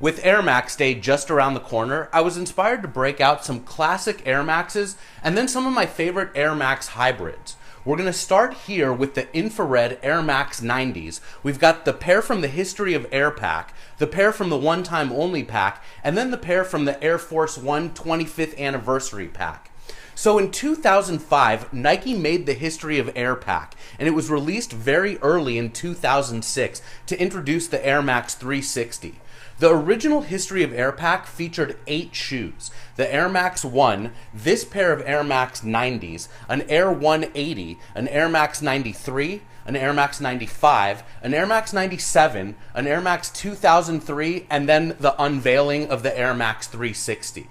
With Air Max Day just around the corner, I was inspired to break out some classic Air Maxes and then some of my favorite Air Max hybrids. We're going to start here with the infrared Air Max 90s. We've got the pair from the History of Air pack, the pair from the One Time Only pack, and then the pair from the Air Force One 25th Anniversary pack. So in 2005, Nike made the History of Air pack, and it was released very early in 2006 to introduce the Air Max 360. The original History of Air pack featured 8 shoes: the Air Max 1, this pair of Air Max 90s, an Air 180, an Air Max 93, an Air Max 95, an Air Max 97, an Air Max 2003, and then the unveiling of the Air Max 360.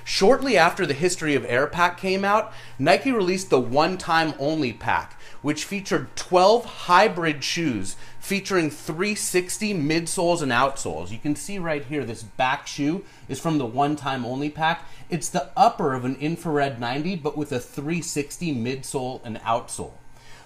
Shortly after the History of Air pack came out, Nike released the One Time Only pack, which featured 12 hybrid shoes featuring 360 midsoles and outsoles. You can see right here, this back shoe is from the One Time Only pack. It's the upper of an infrared 90, but with a 360 midsole and outsole.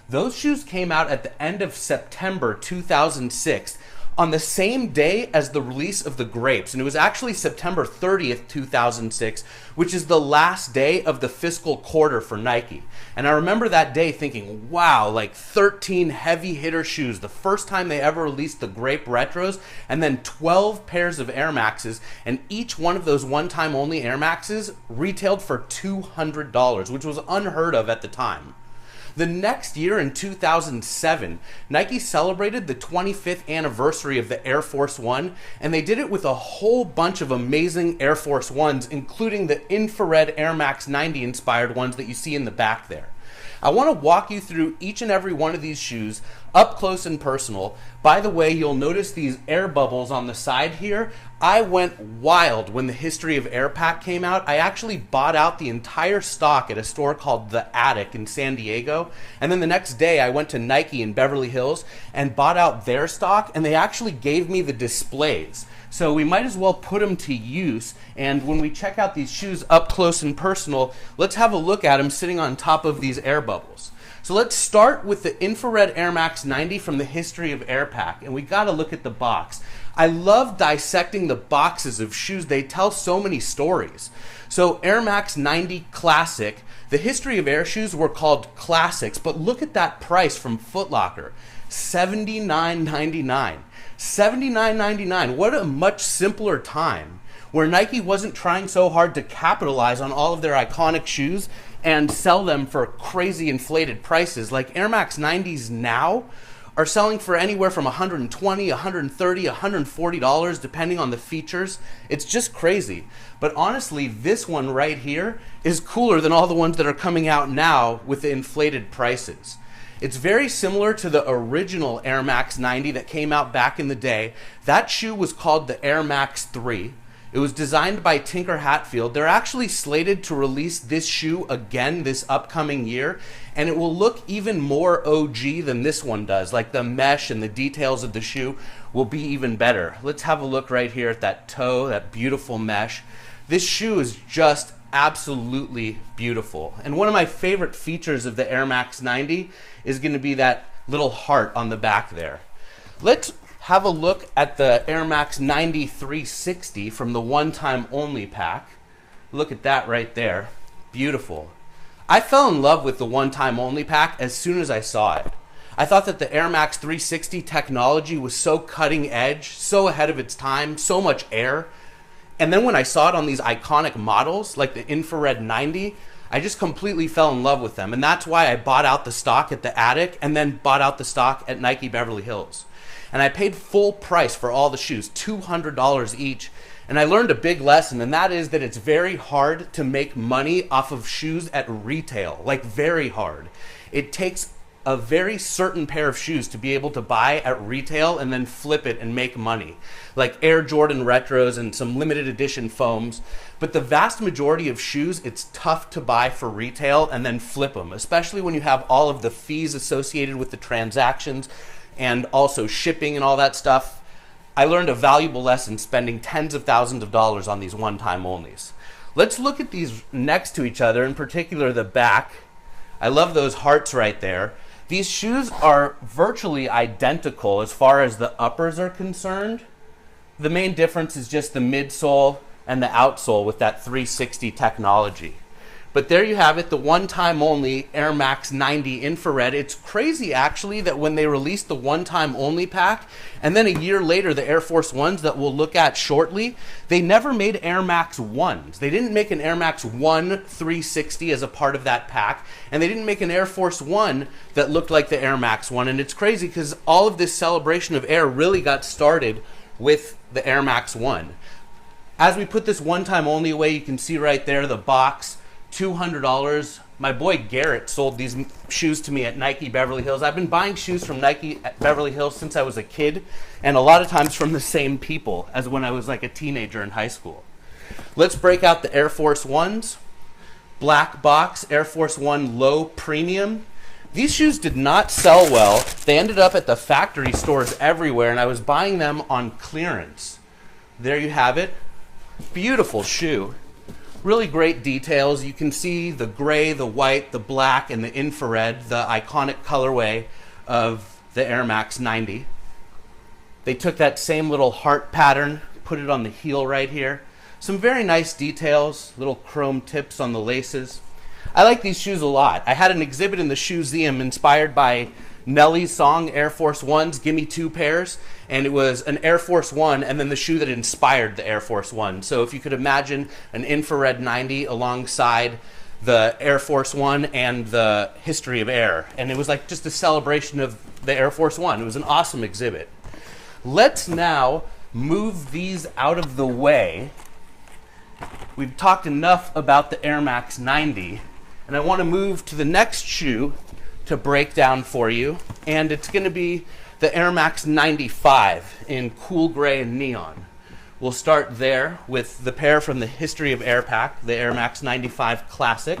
Those shoes came out at the end of September 2006, on the same day as the release of the Grapes, and it was actually September 30th, 2006, which is the last day of the fiscal quarter for Nike. And I remember that day thinking, wow, like 13 heavy hitter shoes, the first time they ever released the Grape Retros, and then 12 pairs of Air Maxes, and each one of those one-time only Air Maxes retailed for $200, which was unheard of at the time. The next year, in 2007, Nike celebrated the 25th anniversary of the Air Force One, and they did it with a whole bunch of amazing Air Force Ones, including the infrared Air Max 90 inspired ones that you see in the back there. I want to walk you through each and every one of these shoes up close and personal. By the way, you'll notice these air bubbles on the side here. I went wild when the History of Air pack came out. I actually bought out the entire stock at a store called The Attic in San Diego. And then the next day I went to Nike in Beverly Hills and bought out their stock, and they actually gave me the displays. So we might as well put them to use. And when we check out these shoes up close and personal, let's have a look at them sitting on top of these air bubbles. So let's start with the infrared Air Max 90 from the History of Air pack, and we got to look at the box. I love dissecting the boxes of shoes. They tell so many stories. So Air Max 90 Classic, the History of Air shoes were called Classics, but look at that price from Foot Locker, $79.99. $79.99. What a much simpler time, where Nike wasn't trying so hard to capitalize on all of their iconic shoes and sell them for crazy inflated prices. Like Air Max 90s now are selling for anywhere from $120, $130, $140 depending on the features. It's just crazy. But honestly, this one right here is cooler than all the ones that are coming out now with the inflated prices. It's very similar to the original Air Max 90 that came out back in the day. That shoe was called the Air Max 3. It was designed by Tinker Hatfield. They're actually slated to release this shoe again this upcoming year, and it will look even more OG than this one does. Like the mesh and the details of the shoe will be even better. Let's have a look right here at that toe, that beautiful mesh. This shoe is just absolutely beautiful. And one of my favorite features of the Air Max 90 is going to be that little heart on the back there. Let's have a look at the Air Max 90 360 from the One Time Only pack. Look at that right there. Beautiful. I fell in love with the One Time Only pack as soon as I saw it. I thought that the Air Max 360 technology was so cutting edge, so ahead of its time, so much air. And then when I saw it on these iconic models, like the infrared 90, I just completely fell in love with them. And that's why I bought out the stock at the Attic and then bought out the stock at Nike Beverly Hills. And I paid full price for all the shoes, $200 each. And I learned a big lesson, and that is that it's very hard to make money off of shoes at retail, like very hard. It takes a very certain pair of shoes to be able to buy at retail and then flip it and make money, like Air Jordan Retros and some limited edition foams. But the vast majority of shoes, it's tough to buy for retail and then flip them, especially when you have all of the fees associated with the transactions and also shipping and all that stuff. I learned a valuable lesson spending tens of thousands of dollars on these one-time onlys. Let's look at these next to each other, in particular the back. I love those hearts right there. These shoes are virtually identical as far as the uppers are concerned. The main difference is just the midsole and the outsole with that 360 technology. But there you have it, the one-time only Air Max 90 infrared. It's crazy actually that when they released the one-time only pack, and then a year later the Air Force Ones that we'll look at shortly, they never made Air Max 1s. They didn't make an Air Max 1 360 as a part of that pack, and they didn't make an Air Force One that looked like the Air Max 1. And it's crazy because all of this celebration of air really got started with the Air Max 1. As we put this one-time only away, you can see right there the box, $200. My boy Garrett sold these shoes to me at Nike Beverly Hills. I've been buying shoes from Nike at Beverly Hills since I was a kid, and a lot of times from the same people as when I was like a teenager in high school. Let's break out the Air Force Ones. Black box, Air Force One Low Premium. These shoes did not sell well. They ended up at the factory stores everywhere, and I was buying them on clearance. There you have it. Beautiful shoe. Really great details. You can see the gray, the white, the black, and the infrared, the iconic colorway of the Air Max 90. They took that same little heart pattern, put it on the heel right here. Some very nice details, little chrome tips on the laces. I like these shoes a lot. I had an exhibit in the ShoeZeum inspired by Nelly's song, Air Force Ones, Gimme 2 Pairs, and it was an Air Force One and then the shoe that inspired the Air Force One. So if you could imagine an infrared 90 alongside the Air Force One and the history of air, and it was like just a celebration of the Air Force One. It was an awesome exhibit. Let's now move these out of the way. We've talked enough about the Air Max 90, and I want to move to the next shoe to break down for you, and it's going to be the Air Max 95 in cool gray and neon. We'll start there with the pair from the History of Air pack, the Air Max 95 Classic.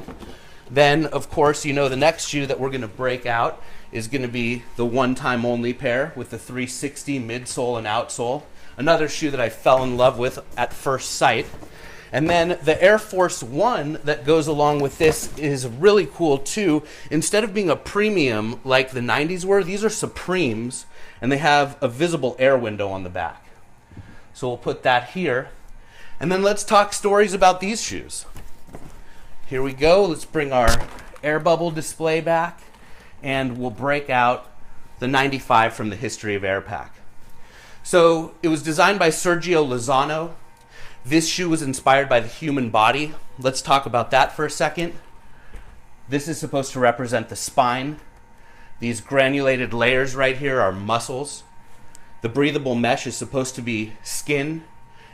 Then, of course, you know the next shoe that we're going to break out is going to be the one-time only pair with the 360 midsole and outsole. Another shoe that I fell in love with at first sight. And then the Air Force One that goes along with this is really cool too. Instead of being a premium like the 90s were, these are Supremes, and they have a visible air window on the back. So we'll put that here. And then let's talk stories about these shoes. Here we go. Let's bring our air bubble display back, and we'll break out the 95 from the History of Air pack. So it was designed by Sergio Lozano. This shoe was inspired by the human body. Let's talk about that for a second. This is supposed to represent the spine. These granulated layers right here are muscles. The breathable mesh is supposed to be skin.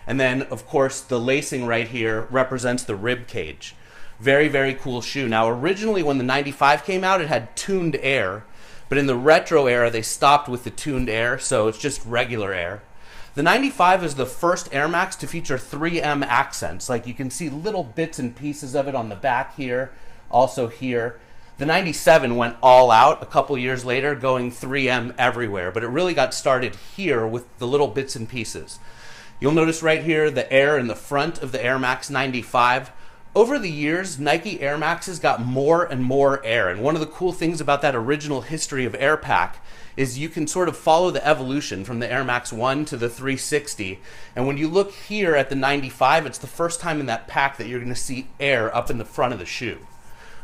And then, of course, the lacing right here represents the rib cage. Very, very cool shoe. Now, originally when the 95 came out, it had tuned air. But in the retro era, they stopped with the tuned air, so it's just regular air. The 95 is the first Air Max to feature 3M accents. Like you can see little bits and pieces of it on the back here, also here. The 97 went all out a couple years later, going 3M everywhere, but it really got started here with the little bits and pieces. You'll notice right here the air in the front of the Air Max 95. Over the years, Nike Air Maxes got more and more air, and one of the cool things about that original History of Air pack is you can sort of follow the evolution from the Air Max 1 to the 360. And when you look here at the 95, it's the first time in that pack that you're going to see air up in the front of the shoe.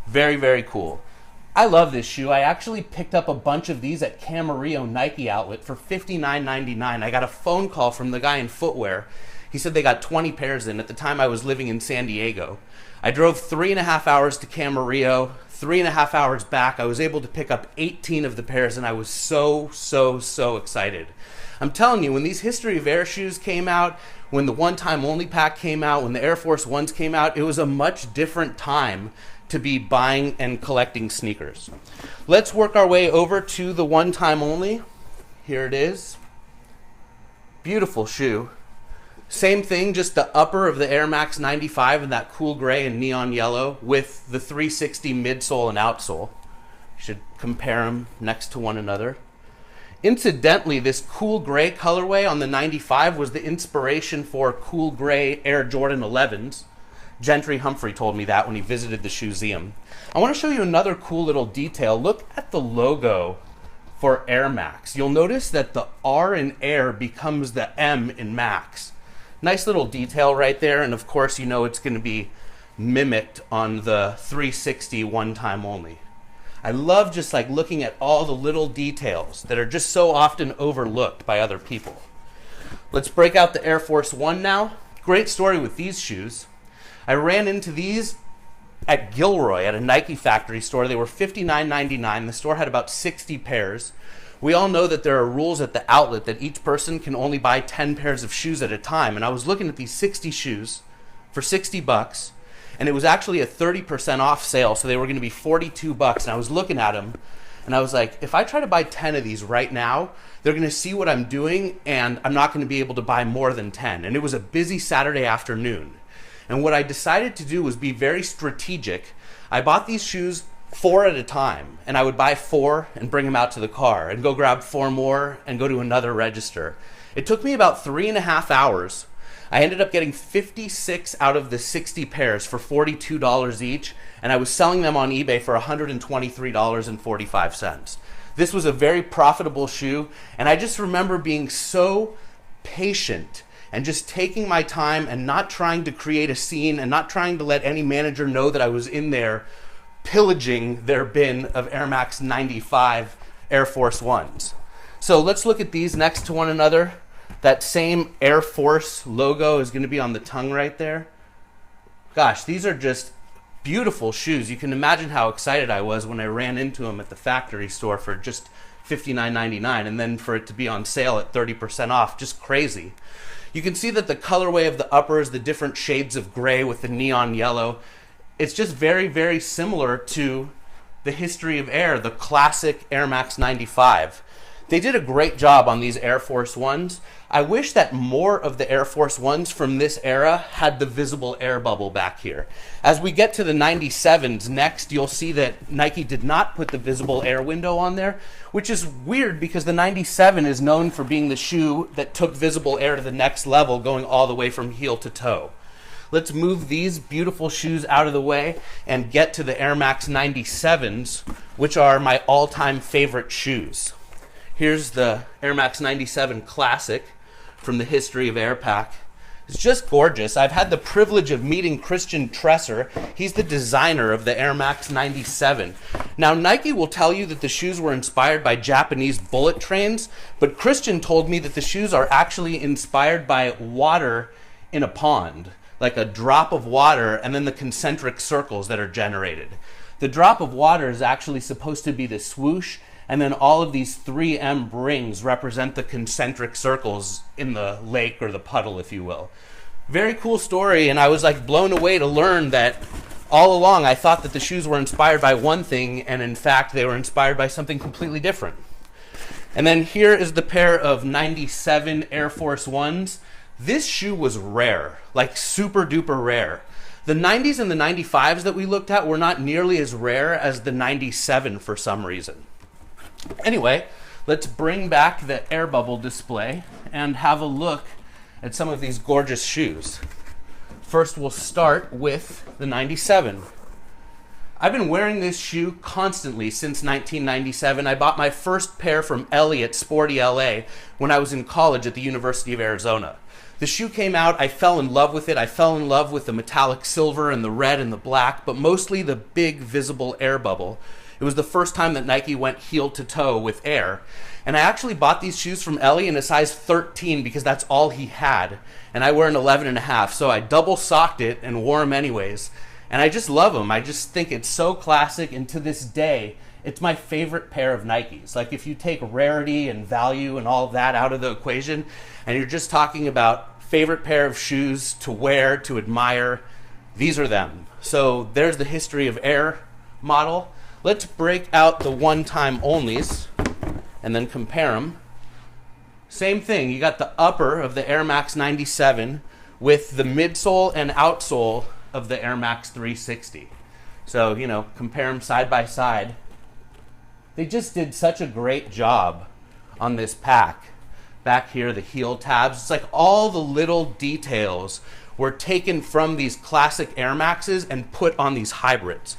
Very, very cool. I love this shoe. I actually picked up a bunch of these at Camarillo Nike outlet for $59.99. I got a phone call from the guy in footwear. He said they got 20 pairs in. At the time I was living in San Diego. I drove 3.5 hours to Camarillo, 3.5 hours back. I was able to pick up 18 of the pairs, and I was so excited. I'm telling you, when these History of Air shoes came out, when the one-time only pack came out, when the Air Force Ones came out, it was a much different time to be buying and collecting sneakers. Let's work our way over to the one-time only. Here it is. Beautiful shoe. Same thing, just the upper of the Air Max 95 in that cool gray and neon yellow with the 360 midsole and outsole. You should compare them next to one another. Incidentally, this cool gray colorway on the 95 was the inspiration for cool gray Air Jordan 11s. Gentry Humphrey told me that when he visited the ShoeZeum. I want to show you another cool little detail. Look at the logo for Air Max. You'll notice that the R in Air becomes the M in Max. Nice little detail right there, and of course you know it's going to be mimicked on the 360 one time only. I love just like looking at all the little details that are just so often overlooked by other people. Let's break out the Air Force One now. Great story with these shoes. I ran into these at Gilroy at a Nike factory store. They were $59.99. The store had about 60 pairs. We all know that there are rules at the outlet that each person can only buy 10 pairs of shoes at a time. And I was looking at these 60 shoes for 60 bucks. And it was actually a 30% off sale, so they were going to be 42 bucks. And I was looking at them, and I was like, if I try to buy 10 of these right now, they're going to see what I'm doing, and I'm not going to be able to buy more than 10. And it was a busy Saturday afternoon. And what I decided to do was be very strategic. I bought these shoes 4 at a time, and I would buy 4 and bring them out to the car, and go grab 4 more and go to another register. It took me about 3.5 hours. I ended up getting 56 out of the 60 pairs for $42 each, and I was selling them on eBay for $123.45. This was a very profitable shoe, and I just remember being so patient and just taking my time and not trying to create a scene and not trying to let any manager know that I was in there pillaging their bin of Air Max 95 Air Force Ones. So let's look at these next to one another. That same Air Force logo is going to be on the tongue right there. Gosh, these are just beautiful shoes. You can imagine how excited I was when I ran into them at the factory store for just $59.99, and then for it to be on sale at 30% off, just crazy. You can see that the colorway of the uppers, the different shades of gray with the neon yellow, it's just very, very similar to the history of Air, the classic Air Max 95. They did a great job on these Air Force Ones. I wish that more of the Air Force Ones from this era had the visible air bubble back here. As we get to the 97s next, you'll see that Nike did not put the visible air window on there, which is weird because the 97 is known for being the shoe that took visible air to the next level, going all the way from heel to toe. Let's move these beautiful shoes out of the way and get to the Air Max 97s, which are my all-time favorite shoes. Here's the Air Max 97 Classic from the history of Air Pack. It's just gorgeous. I've had the privilege of meeting Christian Tresser. He's the designer of the Air Max 97. Now, Nike will tell you that the shoes were inspired by Japanese bullet trains, but Christian told me that the shoes are actually inspired by water in a pond, like a drop of water and then the concentric circles that are generated. The drop of water is actually supposed to be the swoosh, and then all of these 3M rings represent the concentric circles in the lake or the puddle, if you will. Very cool story, and I was like blown away to learn that all along I thought that the shoes were inspired by one thing, and in fact they were inspired by something completely different. And then here is the pair of 97 Air Force Ones. This shoe was rare, like super duper rare. The 90s and the 95s that we looked at were not nearly as rare as the 97 for some reason. Anyway, let's bring back the air bubble display and have a look at some of these gorgeous shoes. First, we'll start with the 97. I've been wearing this shoe constantly since 1997. I bought my first pair from Ellie at Sporty LA when I was in college at the University of Arizona. The shoe came out, I fell in love with it. I fell in love with the metallic silver and the red and the black, but mostly the big visible air bubble. It was the first time that Nike went heel to toe with Air. And I actually bought these shoes from Ellie in a size 13 because that's all he had. And I wear an 11.5, so I double socked it and wore them anyways. And I just love them. I just think it's so classic, and to this day, it's my favorite pair of Nikes. Like, if you take rarity and value and all of that out of the equation, and you're just talking about favorite pair of shoes to wear, to admire, these are them. So there's the history of Air model. Let's break out the one-time onlys and then compare them. Same thing, you got the upper of the Air Max 97 with the midsole and outsole of the Air Max 360. So, you know, compare them side by side. They just did such a great job on this pack. Back here, the heel tabs, it's like all the little details were taken from these classic Air Maxes and put on these hybrids.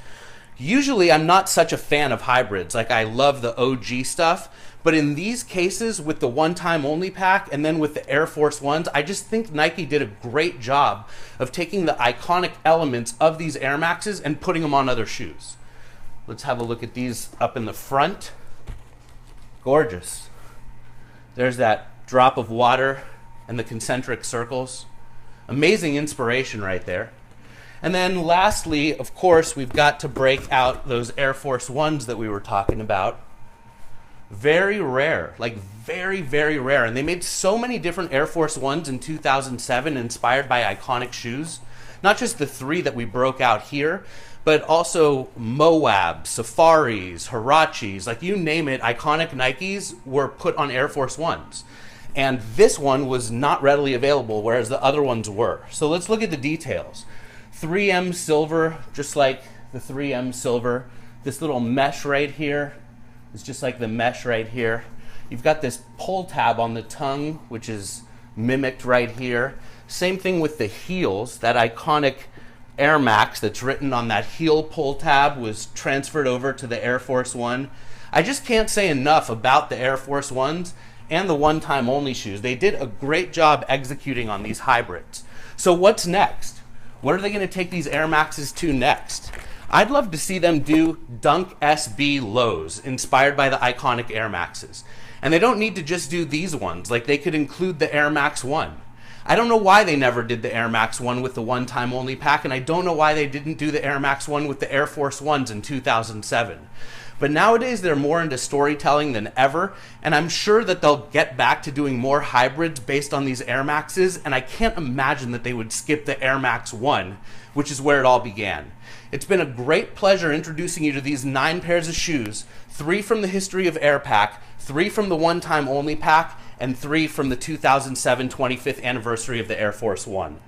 Usually I'm not such a fan of hybrids. Like, I love the OG stuff, But in these cases, with the one-time only pack and then with the Air Force Ones, I just think Nike did a great job of taking the iconic elements of these Air Maxes and putting them on other shoes. Let's have a look at these up in the front. Gorgeous. There's that drop of water and the concentric circles. Amazing inspiration right there. And then lastly, of course, we've got to break out those Air Force Ones that we were talking about. Very rare, like very, very rare. And they made so many different Air Force Ones in 2007 inspired by iconic shoes. Not just the 3 that we broke out here, but also Moab, Safaris, Huaraches, like you name it, iconic Nikes were put on Air Force Ones. And this one was not readily available, whereas the other ones were. So let's look at the details. 3M silver, just like the 3M silver. This little mesh right here is just like the mesh right here. You've got this pull tab on the tongue, which is mimicked right here. Same thing with the heels. That iconic Air Max that's written on that heel pull tab was transferred over to the Air Force One. I just can't say enough about the Air Force Ones and the one-time only shoes. They did a great job executing on these hybrids. So what's next? What are they going to take these Air Maxes to next? I'd love to see them do Dunk SB lows inspired by the iconic Air Maxes. And they don't need to just do these ones. Like, they could include the Air Max 1. I don't know why they never did the Air Max 1 with the one-time only pack, and I don't know why they didn't do the Air Max 1 with the Air Force Ones in 2007. But nowadays they're more into storytelling than ever, and I'm sure that they'll get back to doing more hybrids based on these Air Maxes, and I can't imagine that they would skip the Air Max 1, which is where it all began. It's been a great pleasure introducing you to these 9 pairs of shoes, 3 from the history of Air Pack, 3 from the one-time only pack, and 3 from the 2007 25th anniversary of the Air Force One.